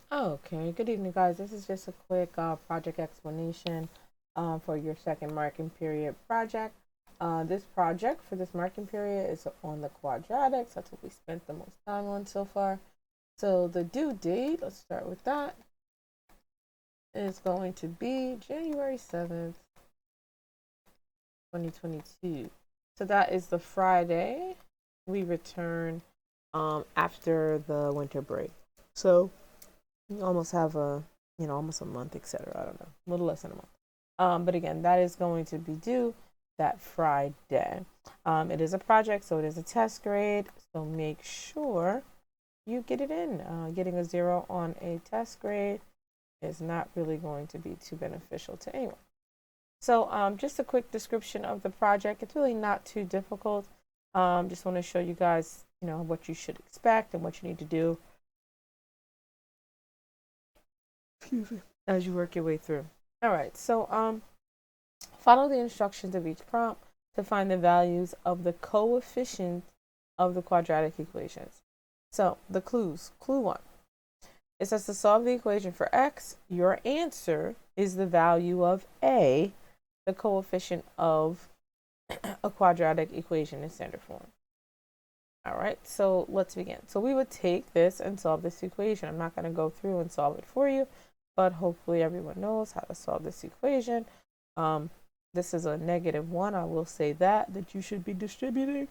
Okay, good evening, guys. This is just a quick project explanation for your second marking period project. This project for this marking period is on the quadratics. That's what we spent the most time on so far. So the due date, let's start with that, is going to be January 7th, 2022. So that is the Friday we return after the winter break. So you almost have almost a month, etc. I don't know, a little less than a month. But again, that is going to be due that Friday. It is a project, so it is a test grade. So make sure you get it in. Getting a 0 on a test grade is not really going to be too beneficial to anyone. So just a quick description of the project. It's really not too difficult. Just want to show you guys, what you should expect and what you need to do. Excuse me. As you work your way through. All right. So follow the instructions of each prompt to find the values of the coefficient of the quadratic equations. So the clues. Clue 1. It says to solve the equation for x, your answer is the value of a, the coefficient of a quadratic equation in standard form. All right, so let's begin. So we would take this and solve this equation. I'm not going to go through and solve it for you, but hopefully everyone knows how to solve this equation. This is a -1. I will say that you should be distributing.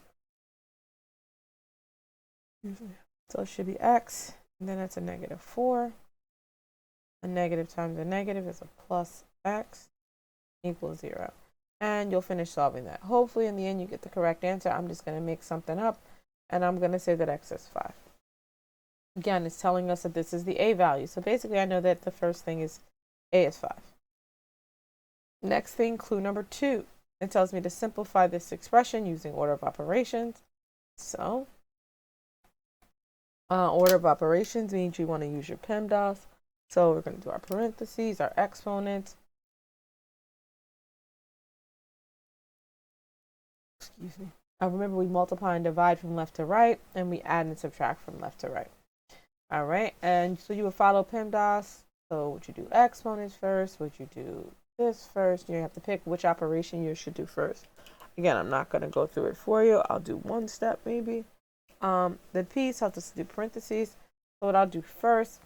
So it should be x, and then it's a -4. A negative times a negative is a plus x equals 0. And you'll finish solving that. Hopefully in the end you get the correct answer. I'm just going to make something up, and I'm going to say that x is 5. Again, it's telling us that this is the a value. So basically I know that the first thing is a is 5. Next thing, clue number 2. It tells me to simplify this expression using order of operations. So order of operations means you want to use your PEMDAS. So we're going to do our parentheses, our exponents. Excuse me. Remember, we multiply and divide from left to right, and we add and subtract from left to right. All right, and so you would follow PEMDAS. So would you do exponents first? Would you do this first? You have to pick which operation you should do first. Again, I'm not going to go through it for you. I'll do one step maybe. The piece, I'll just do parentheses. So what I'll do first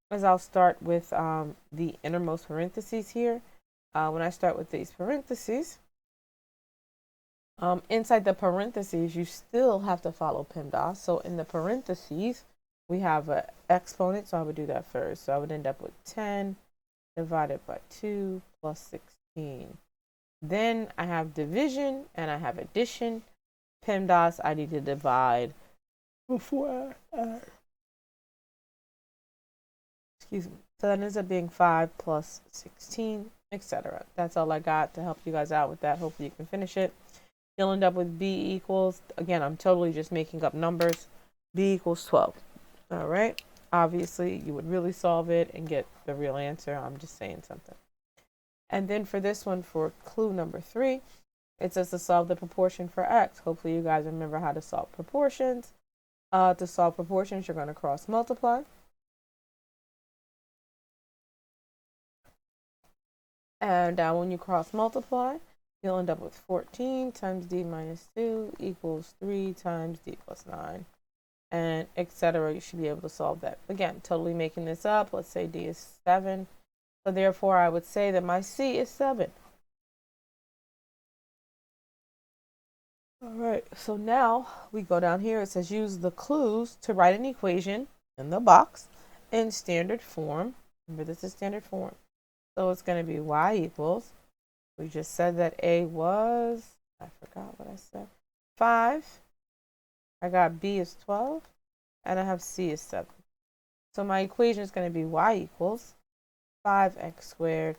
is I'll start with the innermost parentheses here. When I start with these parentheses, inside the parentheses, you still have to follow PEMDAS. So in the parentheses, we have an exponent, so I would do that first. So I would end up with 10 divided by 2 plus 16. Then I have division and I have addition. PEMDAS, I need to divide before I add. Excuse me. So that ends up being 5 plus 16, etc. That's all I got to help you guys out with that. Hopefully you can finish it. You'll end up with b equals, again, I'm totally just making up numbers, b equals 12. All right. Obviously, you would really solve it and get the real answer. I'm just saying something. And then for this one, for clue number 3, it says to solve the proportion for x. Hopefully you guys remember how to solve proportions. To solve proportions, you're going to cross multiply. And when you cross multiply, you'll end up with 14 times d minus 2 equals 3 times d plus 9. And etc. You should be able to solve that. Again, totally making this up. Let's say d is 7. So therefore, I would say that my c is 7. All right, so now we go down here. It says use the clues to write an equation in the box in standard form. Remember, this is standard form. So it's going to be y equals, we just said that a was, I forgot what I said, 5. I got b is 12, and I have c is 7. So my equation is going to be y equals 5x squared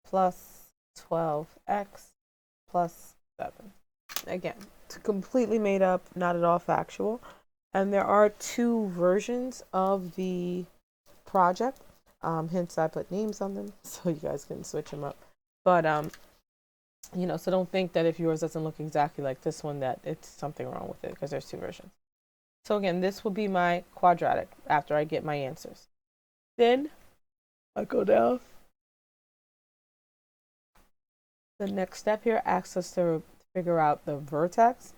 plus 12x plus 7. Again, it's completely made up, not at all factual. And there are 2 versions of the project. Hence, I put names on them so you guys can switch them up. But, so don't think that if yours doesn't look exactly like this one that it's something wrong with it, because there's 2 versions. So again, this will be my quadratic after I get my answers. Then I go down. The next step here asks us to figure out the vertex.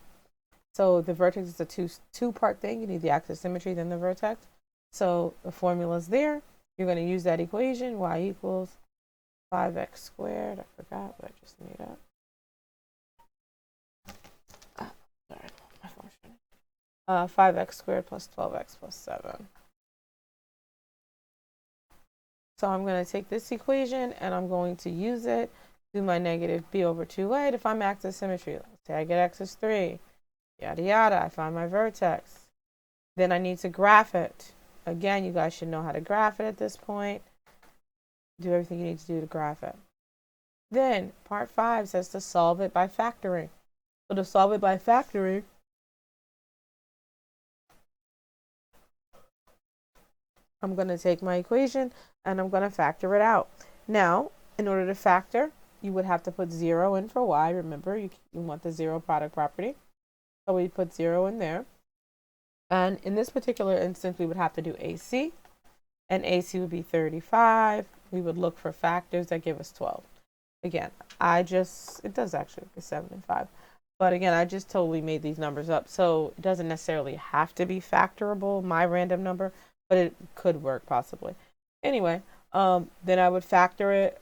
So the vertex is a two-part thing. You need the axis symmetry, then the vertex. So the formula is there. You're going to use that equation, y equals 5x squared. I forgot what I just made up. Sorry, my phone's running. 5x squared plus 12x plus 7. So I'm going to take this equation and I'm going to use it, do my negative b over 2a to find my axis symmetry. Let's say I get x is 3, yada yada, I find my vertex. Then I need to graph it. Again, you guys should know how to graph it at this point. Do everything you need to do to graph it. Then part 5 says to solve it by factoring. So to solve it by factoring, I'm going to take my equation and I'm going to factor it out. Now, in order to factor, you would have to put 0 in for y. Remember, you want the zero product property. So we put 0 in there. And in this particular instance, we would have to do AC. And AC would be 35. We would look for factors that give us 12. Again, it does actually be 7 and 5. But again, I just totally made these numbers up. So it doesn't necessarily have to be factorable, my random number, but it could work possibly. Anyway, then I would factor it,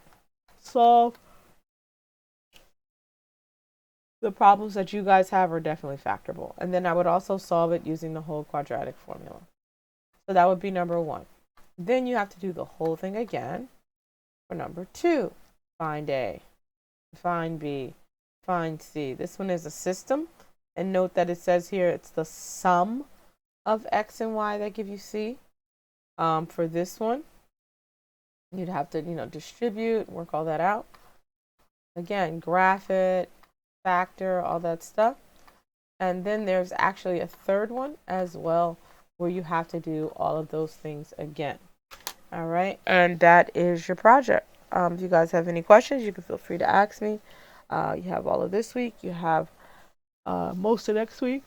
solve. The problems that you guys have are definitely factorable. And then I would also solve it using the whole quadratic formula. So that would be number 1. Then you have to do the whole thing again for number 2. Find A, find B, find C. This one is a system. And note that it says here it's the sum of x and y that give you C. For this one, you'd have to, distribute, work all that out. Again, graph it, factor, all that stuff. And then there's actually a third one as well where you have to do all of those things again. All right, and that is your project. If you guys have any questions, you can feel free to ask me. You have all of this week. You have most of next week.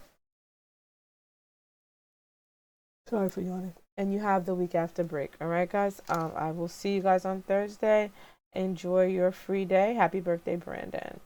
Sorry for yawning. And you have the week after break. All right, guys. I will see you guys on Thursday. Enjoy your free day. Happy birthday, Brandon.